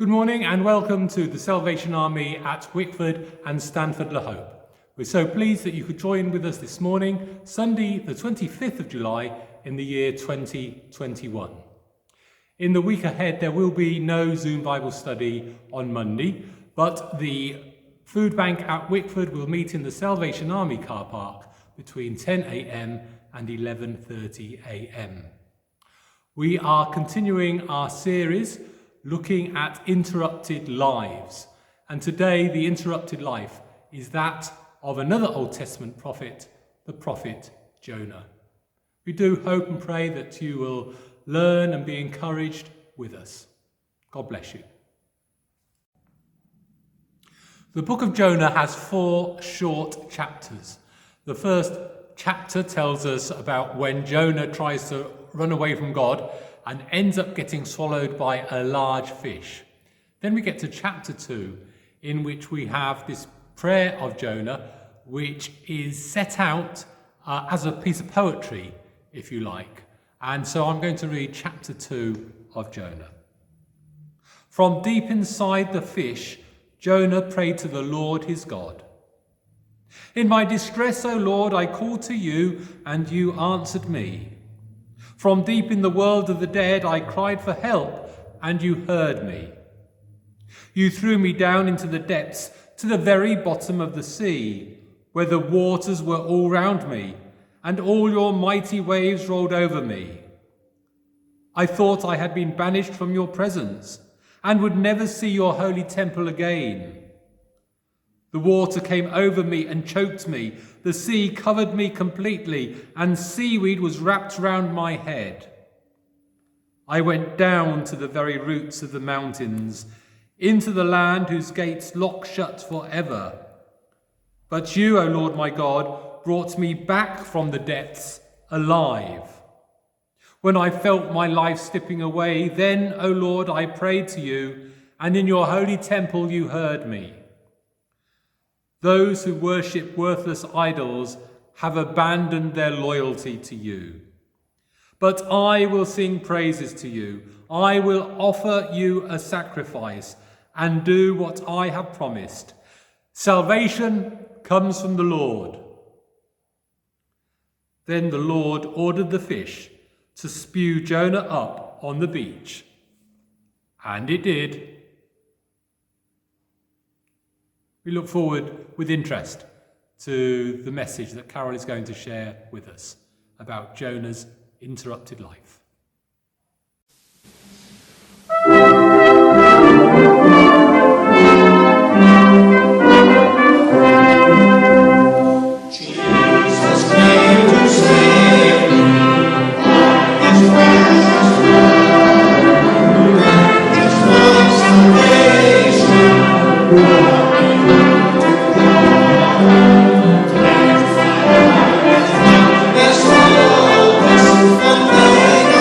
Good morning and welcome to the Salvation Army at Wickford and Stanford La Hope. We're so pleased that you could join with us this morning, Sunday the 25th of July in the year 2021. In the week ahead there will be no Zoom Bible study on Monday, but the food bank at Wickford will meet in the Salvation Army car park between 10 a.m. and 11:30 a.m. We are continuing our series looking at interrupted lives. And today the interrupted life is that of another Old Testament prophet, the prophet Jonah. We do hope and pray that you will learn and be encouraged with us. God bless you. The book of Jonah has 4 short chapters. The first chapter tells us about when Jonah tries to run away from God and ends up getting swallowed by a large fish. Then we get to chapter 2, in which we have this prayer of Jonah, which is set out as a piece of poetry, if you like. And so I'm going to read chapter 2 of Jonah. From deep inside the fish, Jonah prayed to the Lord his God. In my distress, O Lord, I called to you, and you answered me. From deep in the world of the dead, I cried for help, and you heard me. You threw me down into the depths, to the very bottom of the sea, where the waters were all round me, and all your mighty waves rolled over me. I thought I had been banished from your presence, and would never see your holy temple again. The water came over me and choked me. The sea covered me completely, and seaweed was wrapped round my head. I went down to the very roots of the mountains, into the land whose gates lock shut forever. But you, O Lord my God, brought me back from the depths alive. When I felt my life slipping away, then, O Lord, I prayed to you, and in your holy temple you heard me. Those who worship worthless idols have abandoned their loyalty to you. But I will sing praises to you. I will offer you a sacrifice and do what I have promised. Salvation comes from the Lord. Then the Lord ordered the fish to spew Jonah up on the beach. And it did. We look forward with interest to the message that Carol is going to share with us about Jonah's interrupted life. There's always one thing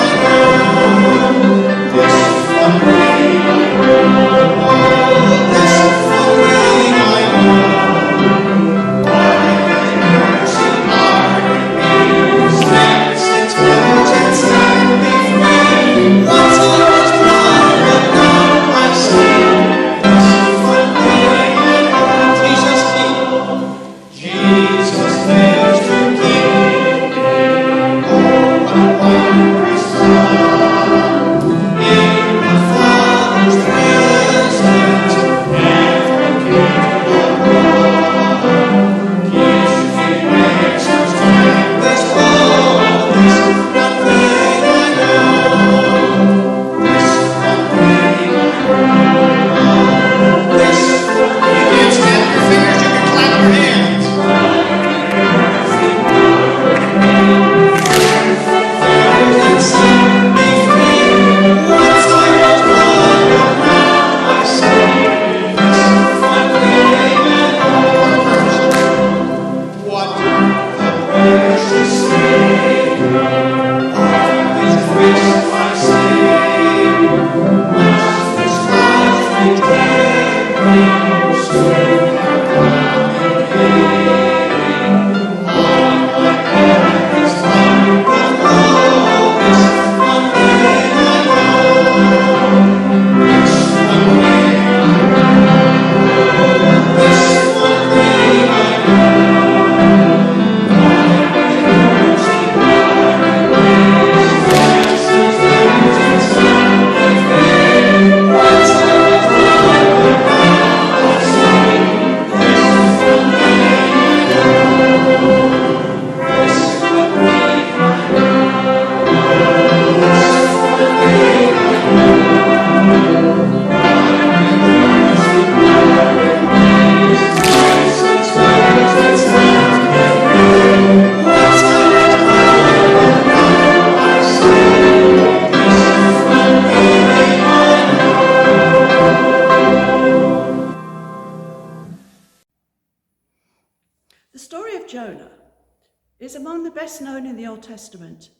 the best known in the Old Testament.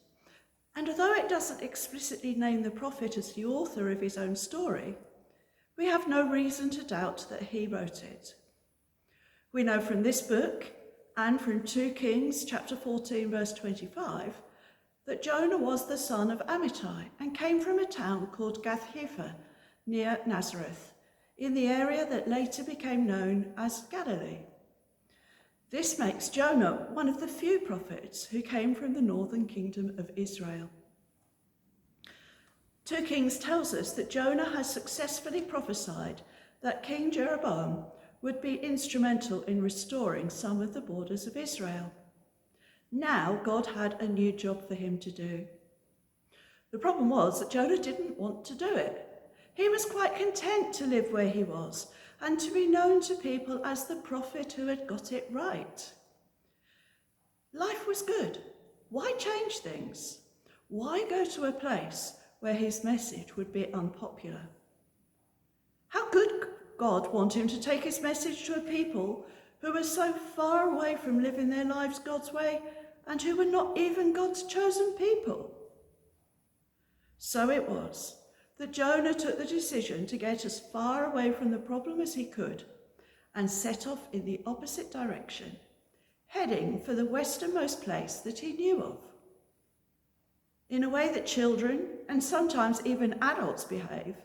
And although it doesn't explicitly name the prophet as the author of his own story, we have no reason to doubt that he wrote it. We know from this book and from 2 Kings chapter 14 verse 25 that Jonah was the son of Amittai and came from a town called Gath-hepher near Nazareth, in the area that later became known as Galilee. This makes Jonah one of the few prophets who came from the northern kingdom of Israel. 2 Kings tells us that Jonah has successfully prophesied that King Jeroboam would be instrumental in restoring some of the borders of Israel. Now God had a new job for him to do. The problem was that Jonah didn't want to do it. He was quite content to live where he was and to be known to people as the prophet who had got it right. Life was good. Why change things? Why go to a place where his message would be unpopular? How could God want him to take his message to a people who were so far away from living their lives God's way and who were not even God's chosen people? So it was that Jonah took the decision to get as far away from the problem as he could and set off in the opposite direction, heading for the westernmost place that he knew of. In a way that children and sometimes even adults behave,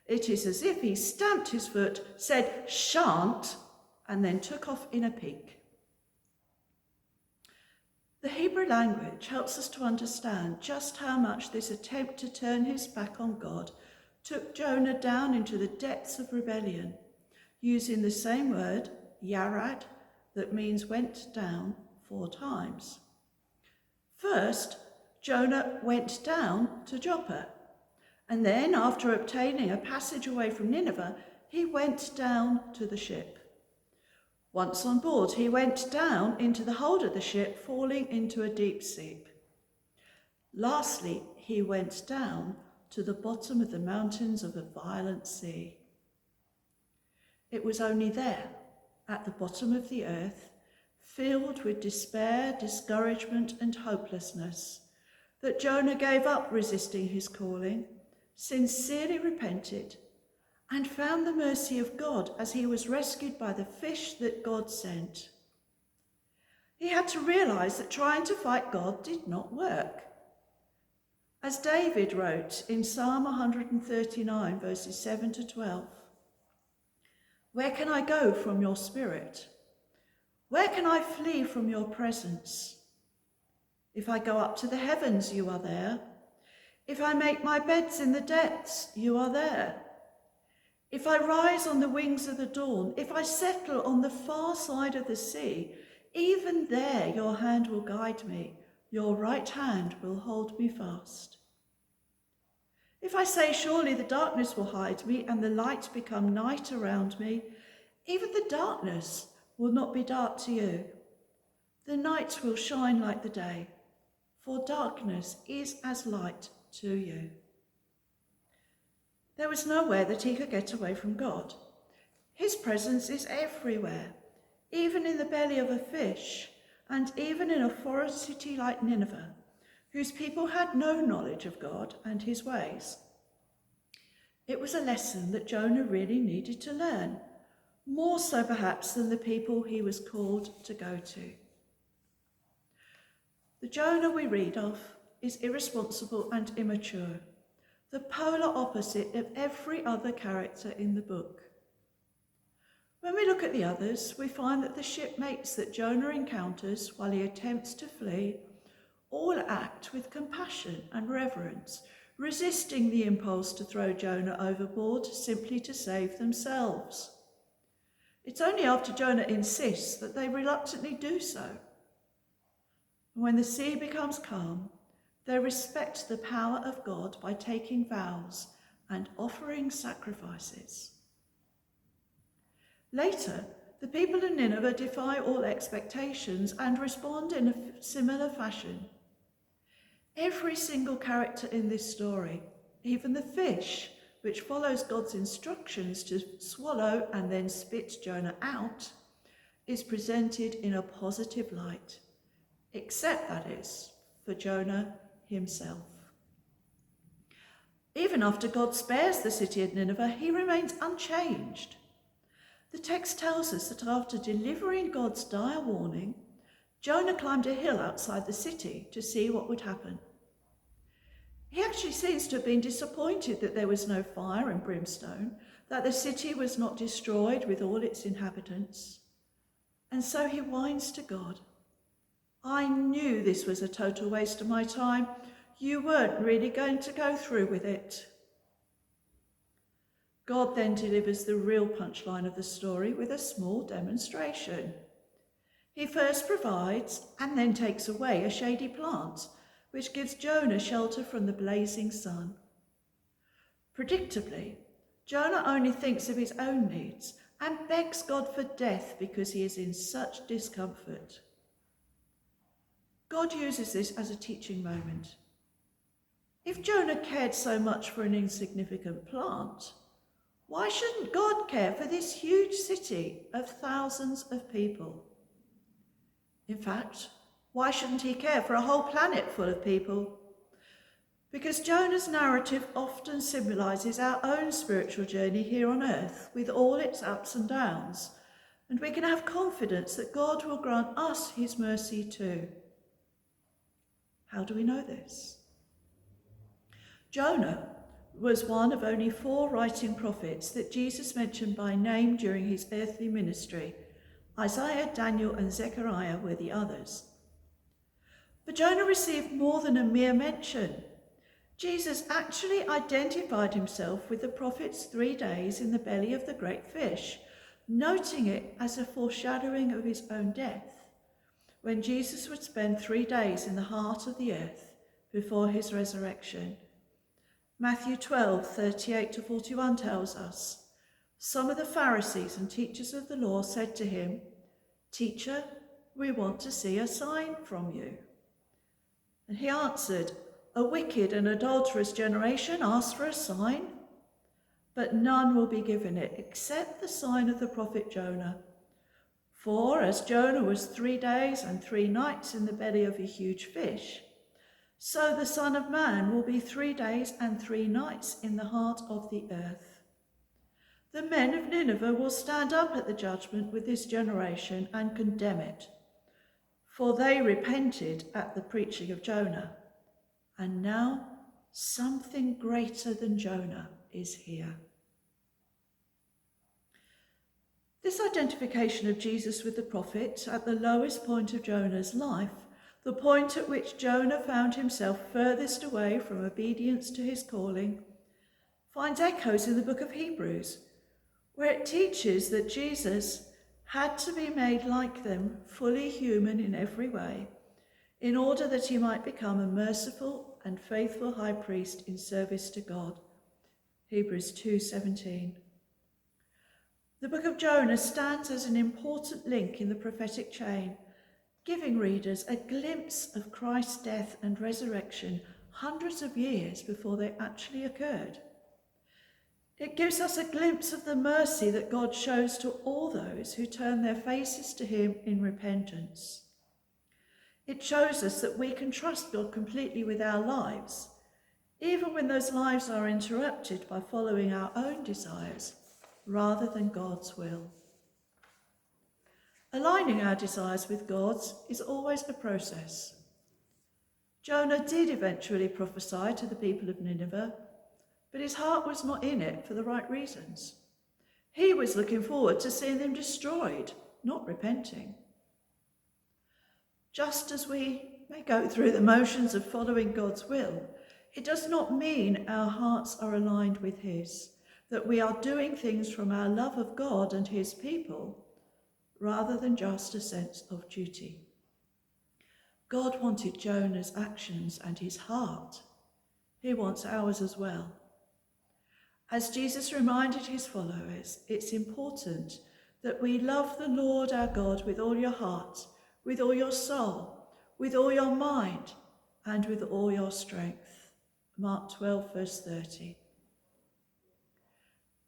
it is as if he stamped his foot, said "shan't," and then took off in a peak. The Hebrew language helps us to understand just how much this attempt to turn his back on God took Jonah down into the depths of rebellion, using the same word, yarad, that means went down 4 times. First, Jonah went down to Joppa, and then after obtaining a passage away from Nineveh, he went down to the ship. Once on board, he went down into the hold of the ship, falling into a deep sleep. Lastly, he went down to the bottom of the mountains of a violent sea. It was only there, at the bottom of the earth, filled with despair, discouragement, and hopelessness, that Jonah gave up resisting his calling, sincerely repented, and found the mercy of God as he was rescued by the fish that God sent. He had to realize that trying to fight God did not work. As David wrote in Psalm 139, verses 7 to 12, "Where can I go from your spirit? Where can I flee from your presence? If I go up to the heavens, you are there. If I make my beds in the depths, you are there. If I rise on the wings of the dawn, if I settle on the far side of the sea, even there your hand will guide me, your right hand will hold me fast. If I say, surely the darkness will hide me and the light become night around me, even the darkness will not be dark to you. The night will shine like the day, for darkness is as light to you." There was nowhere that he could get away from God. His presence is everywhere, even in the belly of a fish, and even in a forest city like Nineveh, whose people had no knowledge of God and his ways. It was a lesson that Jonah really needed to learn, more so perhaps than the people he was called to go to. The Jonah we read of is irresponsible and immature, the polar opposite of every other character in the book. When we look at the others, we find that the shipmates that Jonah encounters while he attempts to flee all act with compassion and reverence, resisting the impulse to throw Jonah overboard simply to save themselves. It's only after Jonah insists that they reluctantly do so. When the sea becomes calm, they respect the power of God by taking vows and offering sacrifices. Later, the people of Nineveh defy all expectations and respond in a similar fashion. Every single character in this story, even the fish, which follows God's instructions to swallow and then spit Jonah out, is presented in a positive light. except, that is, for Jonah himself. Even after God spares the city of Nineveh, he remains unchanged. The text tells us that after delivering God's dire warning, Jonah climbed a hill outside the city to see what would happen. He actually seems to have been disappointed that there was no fire and brimstone, that the city was not destroyed with all its inhabitants. And so he whines to God, "I knew this was a total waste of my time. You weren't really going to go through with it." God then delivers the real punchline of the story with a small demonstration. He first provides and then takes away a shady plant, which gives Jonah shelter from the blazing sun. Predictably, Jonah only thinks of his own needs and begs God for death because he is in such discomfort. God uses this as a teaching moment. If Jonah cared so much for an insignificant plant, why shouldn't God care for this huge city of thousands of people? In fact, why shouldn't he care for a whole planet full of people? Because Jonah's narrative often symbolises our own spiritual journey here on earth with all its ups and downs, and we can have confidence that God will grant us his mercy too. How do we know this? Jonah was one of only 4 writing prophets that Jesus mentioned by name during his earthly ministry. Isaiah, Daniel, and Zechariah were the others. But Jonah received more than a mere mention. Jesus actually identified himself with the prophet's 3 days in the belly of the great fish, noting it as a foreshadowing of his own death, when Jesus would spend 3 days in the heart of the earth before his resurrection. Matthew 12:38-41 tells us, "Some of the Pharisees and teachers of the law said to him, 'Teacher, we want to see a sign from you.' And he answered, 'A wicked and adulterous generation asks for a sign, but none will be given it except the sign of the prophet Jonah. For as Jonah was 3 days and 3 nights in the belly of a huge fish, so the Son of Man will be 3 days and 3 nights in the heart of the earth. The men of Nineveh will stand up at the judgment with this generation and condemn it, for they repented at the preaching of Jonah. And now something greater than Jonah is here." This identification of Jesus with the prophet at the lowest point of Jonah's life, the point at which Jonah found himself furthest away from obedience to his calling, finds echoes in the book of Hebrews, where it teaches that Jesus had to be made like them, fully human in every way, in order that he might become a merciful and faithful high priest in service to God. Hebrews 2:17. The book of Jonah stands as an important link in the prophetic chain, giving readers a glimpse of Christ's death and resurrection hundreds of years before they actually occurred. It gives us a glimpse of the mercy that God shows to all those who turn their faces to him in repentance. It shows us that we can trust God completely with our lives, even when those lives are interrupted by following our own desires rather than God's will. Aligning our desires with God's is always a process. Jonah did eventually prophesy to the people of Nineveh, but his heart was not in it for the right reasons. He was looking forward to seeing them destroyed, not repenting. Just as we may go through the motions of following God's will, it does not mean our hearts are aligned with his, that we are doing things from our love of God and his people, rather than just a sense of duty. God wanted Jonah's actions and his heart. He wants ours as well. As Jesus reminded his followers, it's important that we love the Lord our God with all your heart, with all your soul, with all your mind, and with all your strength. Mark 12:30.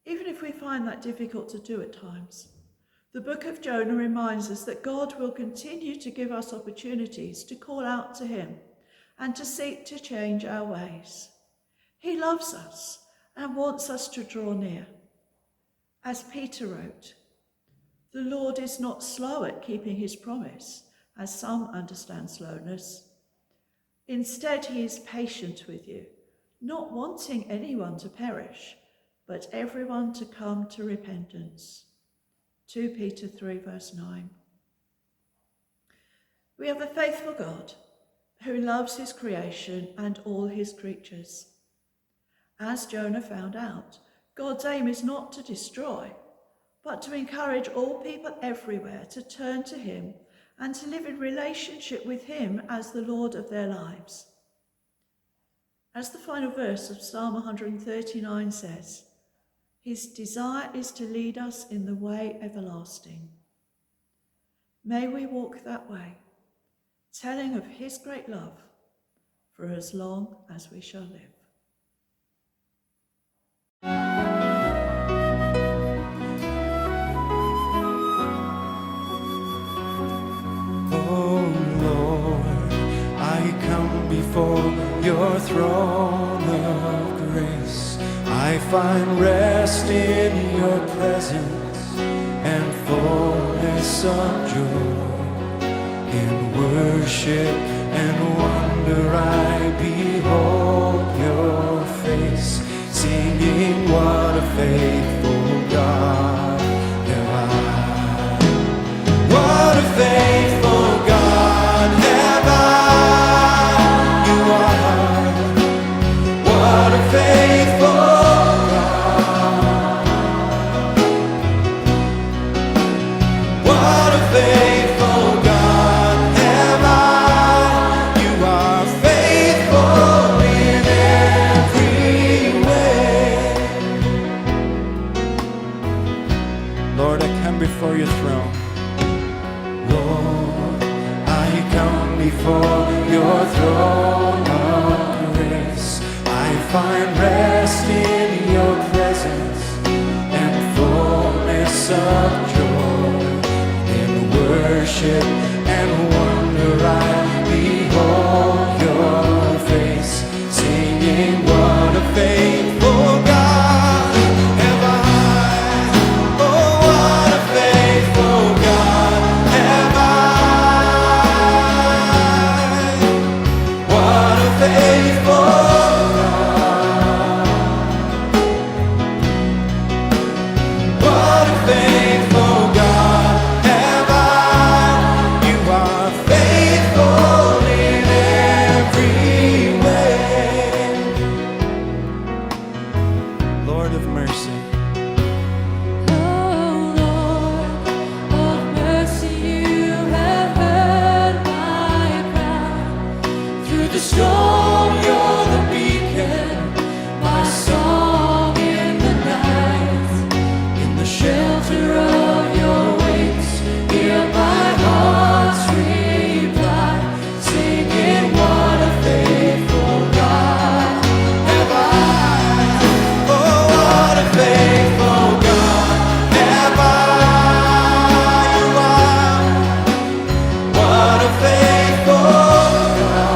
Even if we find that difficult to do at times, The book of Jonah reminds us that God will continue to give us opportunities to call out to him and to seek to change our ways. He loves us and wants us to draw near. As Peter wrote, "The Lord is not slow at keeping his promise, as some understand slowness. Instead, he is patient with you, not wanting anyone to perish, but everyone to come to repentance." 2 Peter 3 verse 9. We have a faithful God who loves his creation and all his creatures. As Jonah found out, God's aim is not to destroy, but to encourage all people everywhere to turn to him and to live in relationship with him as the Lord of their lives. As the final verse of Psalm 139 says, his desire is to lead us in the way everlasting. May we walk that way, telling of his great love for as long as we shall live. Oh Lord, I come before your throne of grace. I find rest in your presence and fullness of joy. In worship and wonder I behold your face, singing what a faithful God have I. What a faithful God have I. You are. What a faithful God. What a faithful God have I. You are faithful in every way. Lord, I come before your throne. Lord, I come before your throne of grace. I find rest in your presence and fullness of joy. In worship and wonder I behold your face, singing what a faithful God have I. Oh, what a faithful God have I. What a faithful God. What a faithful God have I. You are faithful in every way. Lord of mercy. Oh Lord of mercy, you have heard my cry. Through the storm, you're the beacon, my song in the night. In the shelter of your wings, hear my heart's reply, singing what a faithful God have I. Oh, what a faithful God have I. You are. What a faithful God.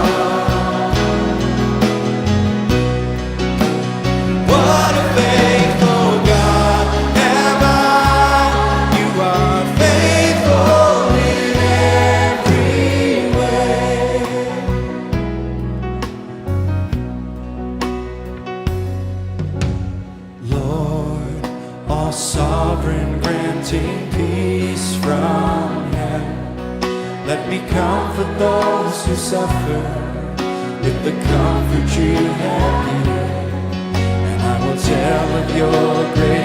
What a faithful God have I. You are faithful in every way. Lord, all sovereign, granting peace from heaven, let me comfort those who suffer with the comfort you have given, and I will tell of your grace